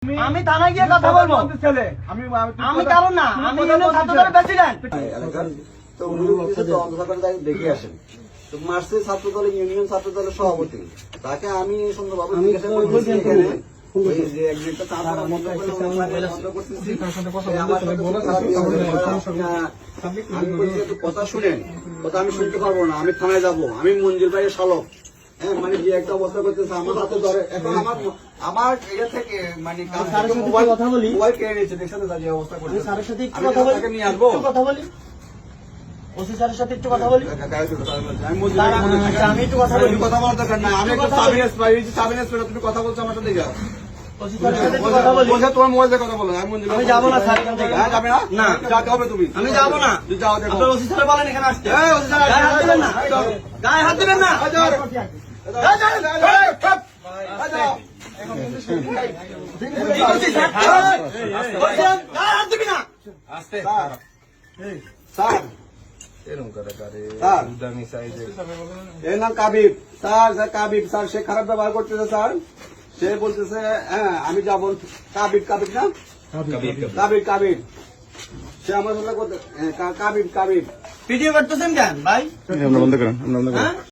আমি থানায় গিয়ে কথা বলবো। আমি কারণ না, আমি ছাত্রদলের প্রেসিডেন্ট। তো দেখে আসেন তো মার্চে ছাত্র দলের ইউনিয়ন ছাত্র দলের সভাপতি, তাকে আমি সুন্দরভাবে জিজ্ঞাসা করতেছি এখানে ওই যে একটা আমি বলছি একটু কথা শুনেন, কথা আমি শুনতে পারবো না, আমি থানায় যাবো, আমি মঞ্জুর ভাইয়ের শালক। হ্যাঁ, মানে যে একটা অবস্থা করতেছে আমার হাতে ধরে, এখন আমার এটা থেকে মানে কথা বলি, মোবাইল কেড়ে নিয়েছে, দেখছেন যে অবস্থা করছে। স্যারের সাথে একটু কথা বলি, নিয়ে আসবো, কথা বলি, ওসি স্যারের সাথে একটু কথা বলি। আমি একটু কথা বলি, কথা বলার দরকার নাই, আমি একটু সাবিনেস তুমি কথা বলছো আমার সাথে। ওসি স্যারের সাথে একটু কথা বলি। তোমার মোবাইলে কথা বলো, আমি যাবো না স্যার এখান থেকে। যাবে না? না, যাতে হবে তুমি। আমি যাবো না। যাও, দেখো। আপনার ওসি স্যার বলেন এখানে আসতে। এই, ওসি স্যার, গায়ে হাত দিবেন না, গায়ে হাত দিবেন না। কাবিব স্যার, কাবিব স্যার, সে খারাপ ব্যবহার করতেছে স্যার, সে বলতেছে হ্যাঁ আমি যাবো। কাবিব না, কাবিব সে আমার সাথে কাবিব ভিডিও করতেছেন কেন ভাই? বন্ধ করেন।